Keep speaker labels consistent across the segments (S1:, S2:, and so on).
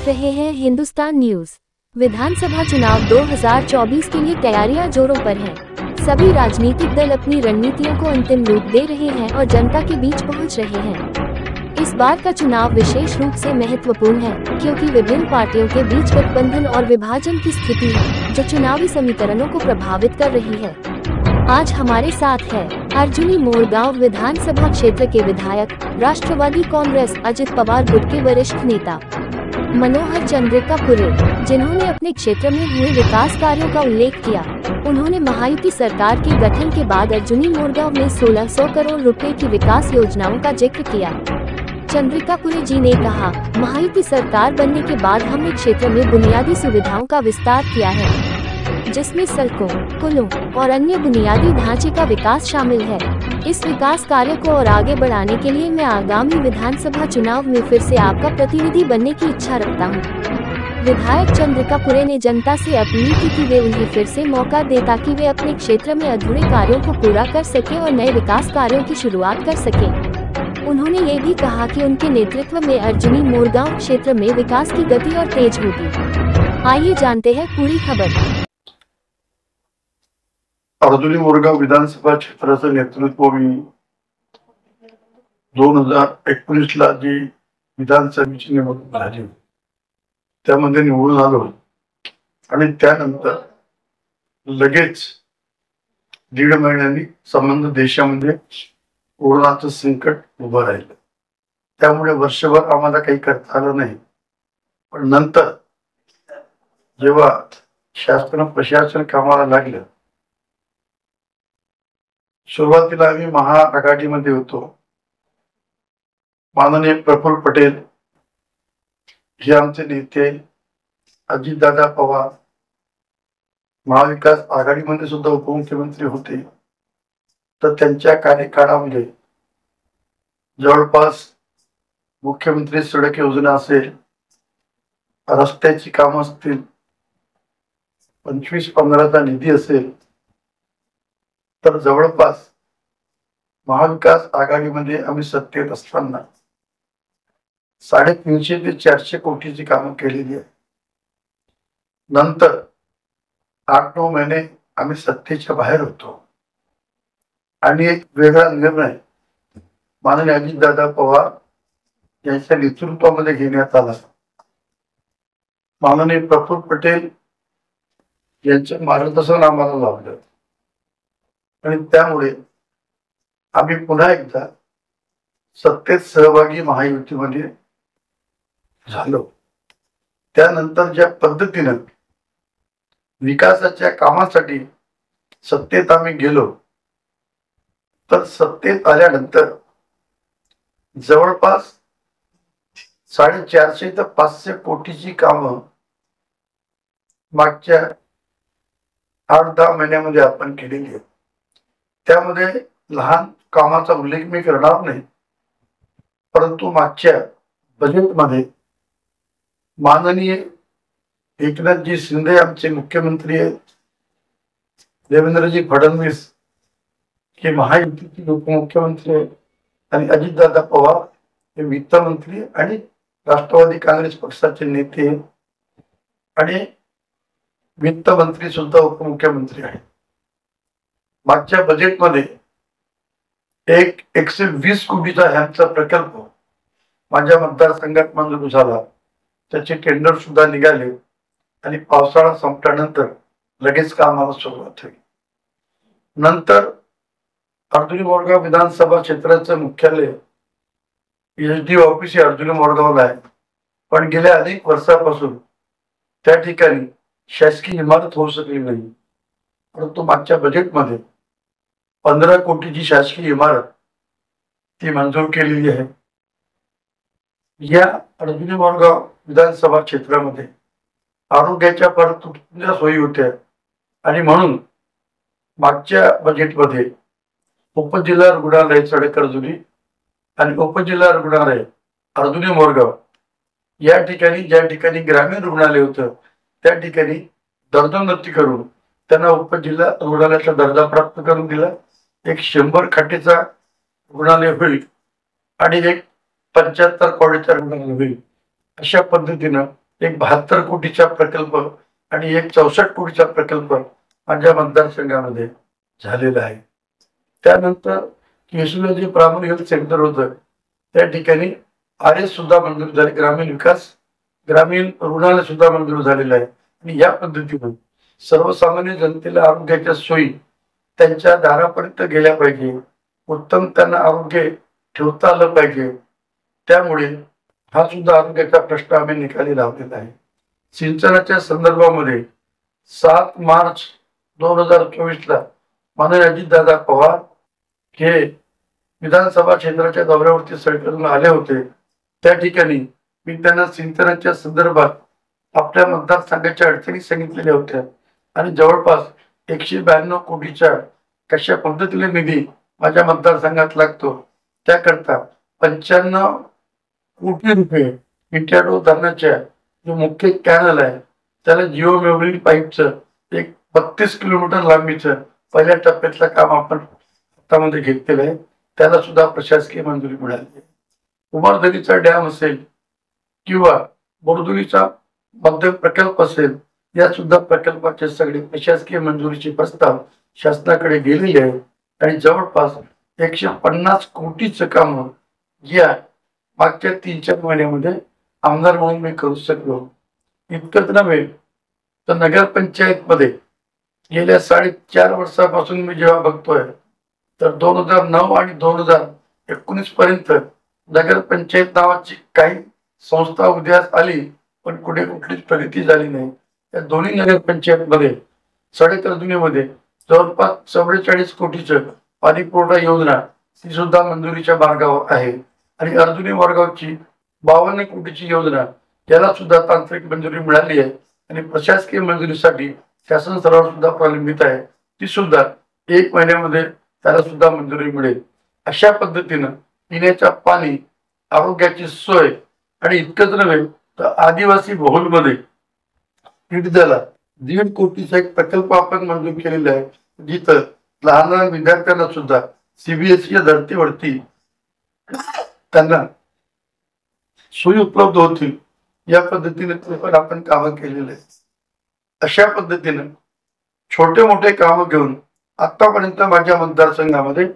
S1: रहे हैं हिंदुस्तान न्यूज। विधानसभा चुनाव 2024 के लिए तैयारियां जोरों पर हैं। सभी राजनीतिक दल अपनी रणनीतियों को अंतिम रूप दे रहे हैं और जनता के बीच पहुंच रहे हैं। इस बार का चुनाव विशेष रूप से महत्वपूर्ण है क्योंकि विभिन्न पार्टियों के बीच गठबंधन और विभाजन की स्थिति है जो चुनावी समीकरणों को प्रभावित कर रही है। आज हमारे साथ है अर्जुनी मोरगांव विधानसभा क्षेत्र के विधायक, राष्ट्रवादी कांग्रेस अजित पवार गुट के वरिष्ठ नेता मनोहर चंद्रिकापुरे, जिन्होंने अपने क्षेत्र में हुए विकास कार्यों का उल्लेख किया। उन्होंने महायुति सरकार के गठन के बाद अर्जुनी मोरगांव में 1600 करोड़ रुपए की विकास योजनाओं का जिक्र किया। चंद्रिकापुरे जी ने कहा, महायुति सरकार बनने के बाद हमने क्षेत्र में बुनियादी सुविधाओं का विस्तार किया है, जिसमें सड़कों, पुलों और अन्य बुनियादी ढांचे का विकास शामिल है। इस विकास कार्य को और आगे बढ़ाने के लिए मैं आगामी विधानसभा चुनाव में फिर से आपका प्रतिनिधि बनने की इच्छा रखता हूं। विधायक चंद्रिकापुरे ने जनता से अपील की कि वे उन्हें फिर से मौका दें ताकि वे अपने क्षेत्र में अधूरे कार्यों को पूरा कर सकें और नए विकास कार्यों की शुरुआत कर सकें। उन्होंने ये भी कहा कि उनके नेतृत्व में अर्जुनी मोरगांव क्षेत्र में विकास की गति और तेज होगी। आइए जानते हैं पूरी खबर।
S2: अर्जुनी मोरगाव विधानसभा क्षेत्राचं नेतृत्व मी 2019ला जी विधानसभेची निवडणूक झाली त्यामध्ये निवडून आलो आणि त्यानंतर लगेच 1.5 महिन्यांनी संबंध देशामध्ये कोरोनाचं संकट उभं राहिलं। त्यामुळे वर्षभर आम्हाला काही करता आलं नाही। पण नंतर जेव्हा शासन प्रशासन कामाला लागलं, सुरुवातीला आम्ही महाआघाडीमध्ये होतो। माननीय प्रफुल्ल पटेल हे आमचे नेते, अजितदादा पवार महाविकास आघाडीमध्ये सुद्धा उपमुख्यमंत्री होते। तर त्यांच्या कार्यकाळामध्ये जवळपास मुख्यमंत्री सडक योजना असेल, रस्त्याची कामं असतील, 25-15चा निधी असेल, तर जवळपास महाविकास आघाडीमध्ये आम्ही सत्तेत असताना 350 ते 400 कोटीची कामं केलेली आहे। नंतर 8-9 महिने आम्ही सत्तेच्या बाहेर होतो आणि एक वेगळा निर्णय माननीय अजितदादा पवार यांच्या नेतृत्वामध्ये घेण्यात आला। माननीय प्रफुल्ल पटेल यांचे मार्गदर्शन आम्हाला लाभलं आणि त्यामुळे आम्ही पुन्हा एकदा सत्तेत सहभागी महायुतीमध्ये झालो। त्यानंतर ज्या पद्धतीनं विकासाच्या कामासाठी सत्तेत आम्ही गेलो, तर सत्तेत आल्यानंतर जवळपास 450 ते 500 कोटीची कामं मागच्या 8-10 महिन्यामध्ये आपण केलेली आहेत। त्यामध्ये लहान कामाचा उल्लेख मी करणार नाही, परंतु मागच्या बजेटमध्ये माननीय एकनाथजी शिंदे आमचे मुख्यमंत्री आहेत, देवेंद्रजी फडणवीस हे महायुतीचे उपमुख्यमंत्री आहेत आणि अजितदादा पवार हे वित्तमंत्री आणि राष्ट्रवादी काँग्रेस पक्षाचे नेते आणि वित्तमंत्री सुद्धा उपमुख्यमंत्री आहेत। मागच्या बजेटमध्ये 120 कोटीचा ह्यांचा प्रकल्प माझ्या मतदारसंघात मंजूर झाला। त्याचे टेंडर सुद्धा निघाले आणि पावसाळा संपल्यानंतर लगेच कामाला सुरुवात झाली। नंतर अर्जुनी मोरगाव विधानसभा क्षेत्राचं मुख्यालय SD ऑफिस हे अर्जुनी मोरगावला आहे, पण गेल्या अनेक वर्षापासून त्या ठिकाणी शासकीय इमारत होऊ शकली नाही। परंतु मागच्या बजेटमध्ये 15 कोटीची शासकीय इमारत ती मंजूर केलेली आहे। या अर्जुनी मोरगाव विधानसभा क्षेत्रामध्ये आरोग्याच्या परतुऱ्या सोयी होत्या आणि म्हणून मागच्या बजेटमध्ये उपजिल्हा रुग्णालय सडक अर्जुनी आणि उपजिल्हा रुग्णालय अर्जुनी मोरगाव या ठिकाणी ज्या ठिकाणी ग्रामीण रुग्णालय होतं त्या ठिकाणी दर्जोन्नती करून त्यांना उपजिल्हा रुग्णालयाचा दर्जा प्राप्त करून दिला। एक 100 खाटेचा रुग्णालय होईल आणि एक 75 कोटीचा रुग्णालय होईल। अशा पद्धतीनं एक 72 कोटीचा प्रकल्प आणि एक 64 कोटीचा प्रकल्प माझ्या मतदारसंघामध्ये झालेला आहे. त्यानंतर केशवला जे प्रायमरी हेल्थ सेंटर होतं त्या ठिकाणी RS सुद्धा मंजूर झाले, ग्रामीण रुग्णालय सुद्धा मंजूर झालेलं आहे. आणि या पद्धतीने सर्वसामान्य जनतेला आरोग्याच्या सोयी त्यांच्या दारापर्यंत गेल्या पाहिजे, उत्तम त्यांना आरोग्य ठेवता आलं पाहिजे. त्यामुळे हा सुद्धा आरोग्याचा प्रश्न आम्ही निकाली लावलेला आहे. सिंचनाच्या संदर्भामध्ये 7 मार्च 2024 माननीय अजितदादा पवार हे विधानसभा क्षेत्राच्या दौऱ्यावरती सगळीकडून आले होते. त्या ठिकाणी मी त्यांना सिंचनाच्या संदर्भात आपल्या मतदारसंघाच्या अडचणी सांगितलेल्या होत्या आणि जवळपास 192 कोटीच्या कशा पद्धतीने निधी माझ्या मतदारसंघात लागतो त्याकरता 95 कोटी रुपये इट्याडो धरणाच्या जो मुख्य कॅनल आहे त्याला जिओ मेमरी पाईपचं एक 32 किलोमीटर लांबीचं पहिल्या टप्प्यातलं काम आपण हातामध्ये घेतलेलं आहे. त्याला सुद्धा प्रशासकीय मंजुरी मिळाली. उमरदरीचा डॅम असेल किंवा बोरदुलीचा मध्यम प्रकल्प असेल या सुद्धा प्रकल्पाचे सगळे प्रशासकीय मंजुरीचे प्रस्ताव शासनाकडे गेलेले आहेत आणि जवळपास 150 कोटीचं काम या मागच्या 3-4 महिन्यामध्ये आमदार म्हणून मी करू शकलो. इतकंच नव्हे तर नगरपंचायत मध्ये गेल्या 4.5 वर्षापासून मी जेव्हा बघतोय तर 2009 आणि 2019 पर्यंत नगरपंचायत नावाची काही संस्था उदयास आली पण कुठे कुठलीच प्रगती झाली नाही. या दोन्ही नगरपंचायत मध्ये सडक अर्जुनीमध्ये जवळपास 44 कोटीचं पाणी पुरवठा योजना ती सुद्धा मंजुरीच्या मार्गावर आहे आणि अर्जुनी वडगावची 52 कोटीची योजना याला सुद्धा तांत्रिक मंजुरी मिळाली आहे आणि प्रशासकीय मंजुरीसाठी शासन स्तरावर सुद्धा प्रलंबित आहे. ती सुद्धा 1 महिन्यामध्ये त्याला सुद्धा मंजुरी मिळेल. अशा पद्धतीनं पिण्याच्या पाणी, आरोग्याची सोय आणि इतकंच नव्हे तर आदिवासी बहुलमध्ये पिढीला 1.5 कोटीचा एक प्रकल्प आपण मंजूर केलेला आहे जिथं लहान लहान विद्यार्थ्यांना सुद्धा CBSE धर्तीवरती त्यांना सोयी उपलब्ध होतील या पद्धतीने पण आपण कामं केलेले आहेत. अशा पद्धतीने छोटे मोठे कामं घेऊन आतापर्यंत माझ्या मतदारसंघामध्ये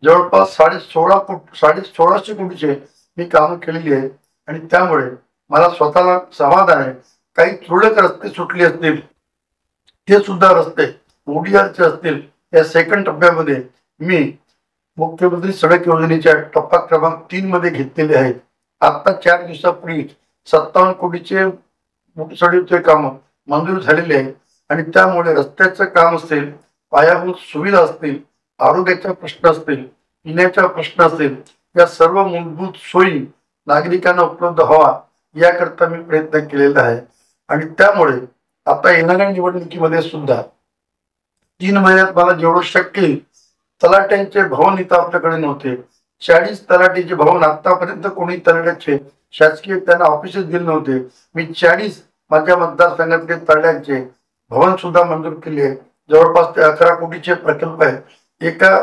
S2: जवळपास 1650 कोटीचे मी कामं केलेली आहेत आणि त्यामुळे मला स्वतःला समाधान आहे. काही तुरळक रस्ते सुटले असतील ते सुद्धा रस्ते ODRचे असतील या सेकंड टप्प्यामध्ये मी मुख्यमंत्री सडक योजनेच्या टप्पा क्रमांक 3 मध्ये घेतलेले आहेत. आता 4 दिवसापूर्वी 57 कोटीचे सडकचे काम मंजूर झालेले आहेत आणि त्यामुळे रस्त्याचं काम असेल, पायाभूत सुविधा असतील, आरोग्याचा प्रश्न असतील, पिण्याचा प्रश्न असेल, या सर्व मूलभूत सोयी नागरिकांना उपलब्ध व्हावा याकरता मी प्रयत्न केलेला आहे. आणि त्यामुळे आता येणाऱ्या निवडणुकीमध्ये सुद्धा 3 महिन्यात मला जेवढं शक्य तलाट्यांचे भवन इथं आपल्याकडे नव्हते. 40 तलाठीचे भवन आतापर्यंत कोणी तलाट्याचे शासकीय त्यांना ऑफिसेस दिले नव्हते. मी 40 माझ्या मतदारसंघातले तलाट्यांचे भवन सुद्धा मंजूर केले. जवळपास ते 11 कोटीचे प्रकल्प आहे. एका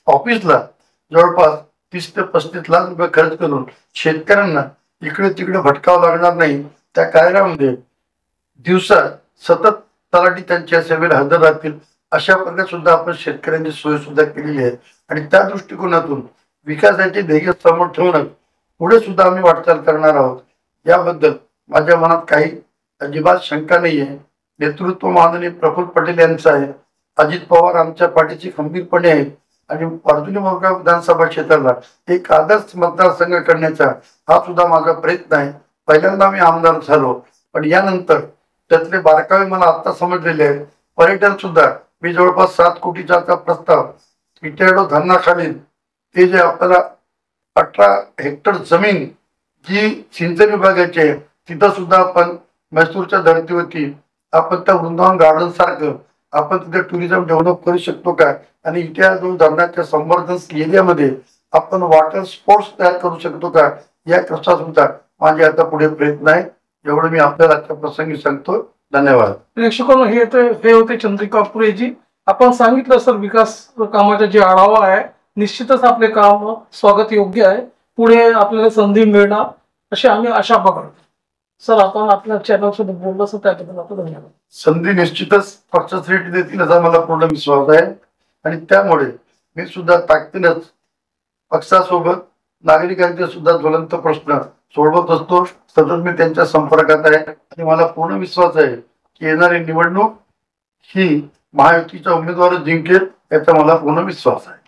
S2: ऑफिसला जवळपास 30 ते 35 लाख रुपये खर्च करून शेतकऱ्यांना इकडे तिकडे भटकावं लागणार नाही. त्या कार्यालयामध्ये दिवसा सतत तलाठी त्यांच्या सेवेला हजर राहतील अशा प्रकारे सुद्धा आपण शेतकऱ्यांची सोय सुद्धा केलेली आहे. आणि त्या दृष्टिकोनातून विकासाचे ध्येय समोर ठेवून पुढे सुद्धा आम्ही वाटचाल करणार आहोत. याबद्दल माझ्या मनात काही अजिबात शंका नाही आहे. नेतृत्व माननीय प्रफुल्ल पटेल यांचं आहे. अजित पवार आमच्या पाठीशी खंबीरपणे आहेत आणि अर्जुनी मोरगाव विधानसभा क्षेत्राला एक आदर्श मतदारसंघ करण्याचा हा सुद्धा माझा प्रयत्न आहे. पहिल्यांदा मी आमदार झालो पण यानंतर त्यातले बारकावे मला आता समजलेले आहेत. पर्यटन सुद्धा मी जवळपास 7 कोटीचा प्रस्ताव इटेडो धरणाखालील ते जे आपल्याला 18 हेक्टर जमीन जी सिंचन विभागाची आहे तिथं सुद्धा आपण मैसूरच्या धर्तीवरती आपण त्या वृंदावन गार्डन सारखं आपण तिथे टुरिझम डेव्हलप करू शकतो का आणि इथे जो धरणाच्या संवर्धन एरियामध्ये आपण वॉटर स्पोर्ट्स तयार करू शकतो का याकरता सुद्धा माझे आता पुढे प्रयत्न आहे. एवढं मी आपल्याला आजच्या प्रसंगी सांगतो. धन्यवाद.
S3: प्रेक्षकांनो, हे होते चंद्रिका पुरेजी. आपण सांगितलं सर विकास कामाचा जे आढावा आहे निश्चितच आपले काम स्वागत योग्य आहे. पुढे आपल्याला संधी मिळणार अशी आम्ही आशा बघतो. सर, आपण आपल्या चॅनल सोबत बोललो सर, त्याबद्दल आपलं धन्यवाद.
S2: संधी निश्चितच पक्षश्रेष्ठी देतील असा मला पूर्ण विश्वास आहे आणि त्यामुळे मी सुद्धा ताकदीनच पक्षासोबत नागरिकांचे सुद्धा ज्वलंत प्रश्न सोडवत असतो. सतत मी त्यांच्या संपर्कात आहे आणि मला पूर्ण विश्वास आहे की येणारी निवडणूक ही महायुतीचा उमेदवार जिंकेल याचा मला पूर्ण विश्वास आहे.